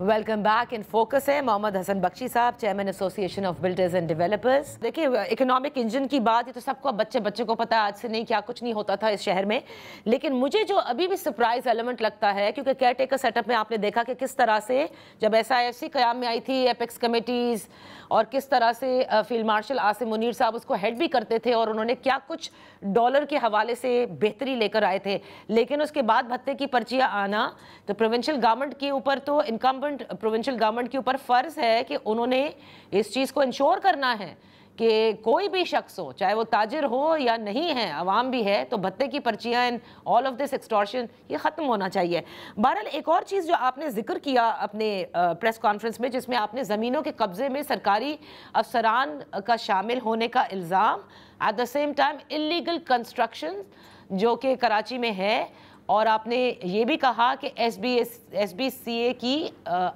Welcome back. In focus है मोहम्मद हसन बख्शी साहब, chairman association of builders and developers. देखिए, economic engine की बात ये तो सबको बच्चे को पता है, आज से नहीं क्या कुछ नहीं होता था इस शहर में। लेकिन मुझे जो अभी भी सरप्राइज एलिमेंट लगता है, क्योंकि केयर टेकर सेटअप में आपने देखा कि किस तरह से जब SIFC क़याम में आई थी, एपेक्स कमेटीज़, और किस तरह से फील्ड मार्शल आसिम मुनीर साहब उसको हेड भी करते थे और उन्होंने क्या कुछ डॉलर के हवाले से बेहतरी लेकर आए थे। लेकिन उसके बाद भत्ते की पर्चियाँ आना, तो प्रोविंशियल गवर्नमेंट के ऊपर तो इनकम्बेंट प्रोविंशियल गवर्नमेंट के ऊपर फ़र्ज़ है कि उन्होंने इस चीज़ को इंश्योर करना है कि कोई भी शख्स हो, चाहे वो ताजिर हो या नहीं है, अवाम भी है, तो भत्ते की पर्चियाँ and all of this extortion ये ख़त्म होना चाहिए। बहरहाल एक और चीज़ जो आपने जिक्र किया अपने प्रेस कॉन्फ्रेंस में, जिसमें आपने ज़मीनों के कब्ज़े में सरकारी अफसरान का शामिल होने का इल्ज़ाम, at the same time illegal construction जो कि कराची में है, और आपने ये भी कहा कि SBCA की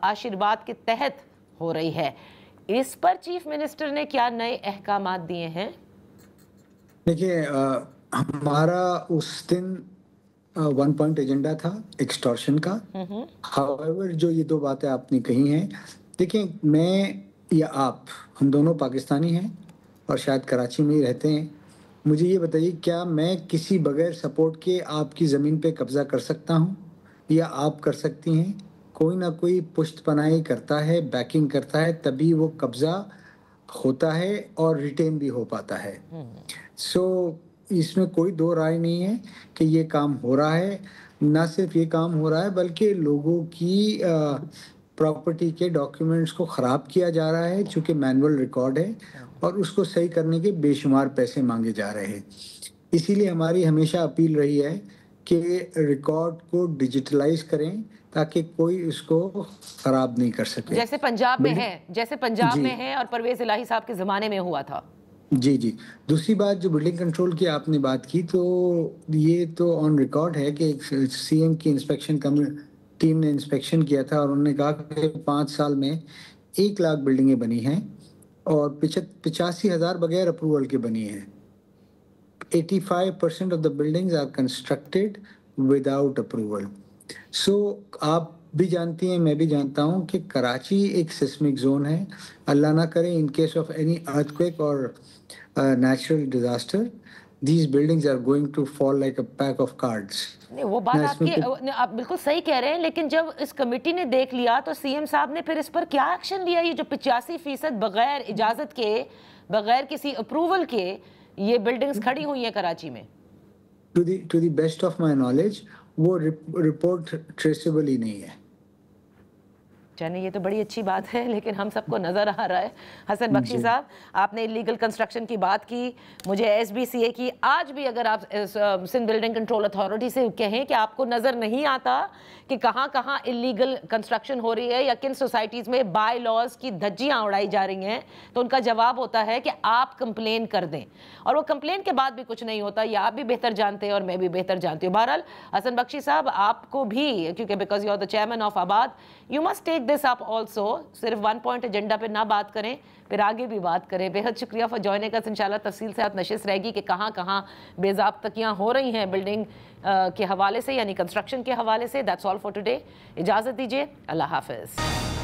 आशीर्वाद के तहत हो रही है। इस पर चीफ मिनिस्टर ने क्या नए अहकामात दिए हैं? देखिए, हमारा उस दिन 1 पॉइंट एजेंडा था एक्सटॉर्शन का। हाउएवर जो ये दो बातें आपने कही हैं, देखिए, मैं या आप, हम दोनों पाकिस्तानी हैं और शायद कराची में ही रहते हैं। मुझे ये बताइए, क्या मैं किसी बगैर सपोर्ट के आपकी ज़मीन पे कब्ज़ा कर सकता हूँ या आप कर सकती हैं? कोई ना कोई पुश्तपनाही करता है, बैकिंग करता है, तभी वो कब्ज़ा होता है और रिटेन भी हो पाता है। इसमें कोई दो राय नहीं है कि ये काम हो रहा है। ना सिर्फ ये काम हो रहा है, बल्कि लोगों की प्रॉपर्टी के डॉक्यूमेंट्स को ख़राब किया जा रहा है, चूँकि मैनुअल रिकॉर्ड है, और उसको सही करने के बेशुमार पैसे मांगे जा रहे हैं। इसीलिए हमारी हमेशा अपील रही है कि रिकॉर्ड को डिजिटलाइज करें ताकि कोई इसको ख़राब नहीं कर सके, जैसे पंजाब में है और परवेज़ इलाही साहब के ज़माने में हुआ था। जी। दूसरी बात, जो बिल्डिंग कंट्रोल की आपने बात की, तो ये तो ऑन रिकॉर्ड है कि CM की इंस्पेक्शन टीम ने इंस्पेक्शन किया था और उन्होंने कहा कि 5 साल में 1 लाख बिल्डिंगें बनी हैं और 85,000 बगैर अप्रूवल के बनी हैं। 85% of the buildings are constructed without approval. आप भी जानती हैं, मैं भी जानता हूं कि कराची एक सिस्मिक जोन है। अल्लाह ना करे, in case of any earthquake और natural disaster, these buildings are going to fall like a pack of cards। नहीं, वो बात आप बिल्कुल सही कह रहे हैं, लेकिन जब इस कमेटी ने देख लिया तो CM साहब ने फिर इस पर क्या एक्शन लिया? ये जो 85% बगैर इजाजत के, बगैर किसी अप्रूवल के ये बिल्डिंग्स खड़ी हुई हैं कराची में। To the best of my knowledge, वो रिपोर्ट ट्रेसेबल ही नहीं है। चलिए, ये तो बड़ी अच्छी बात है, लेकिन हम सबको नज़र आ रहा है। हसन बख्शी साहब, आपने इलीगल कंस्ट्रक्शन की बात की, मुझे SBCA की, आज भी अगर आप सिंध बिल्डिंग कंट्रोल अथॉरिटी से कहें कि आपको नज़र नहीं आता कि कहाँ कहाँ इलीगल कंस्ट्रक्शन हो रही है या किन सोसाइटीज़ में बाय लॉज की धज्जियाँ उड़ाई जा रही हैं, तो उनका जवाब होता है कि आप कंप्लेन कर दें, और वो कंप्लेन के बाद भी कुछ नहीं होता। ये आप भी बेहतर जानते हैं और मैं भी बेहतर जानती हूँ। बहरहाल हसन बख्शी साहब, आपको भी, क्योंकि because you are the chairman of ABAD, you must take this up also. सिर्फ 1 पॉइंट एजेंडा पे ना बात करें, फिर आगे भी बात करें। बेहद शुक्रिया फॉर जॉइनिंग अस। इंशाल्लाह तफसील से आप नशिस्त रहेगी कि कहाँ कहाँ बेज़ाब्तगियाँ हो रही हैं बिल्डिंग के हवाले से, यानी कंस्ट्रक्शन के हवाले से। That's all for today. इजाज़त दीजिए, अल्लाह हाफ़िज़।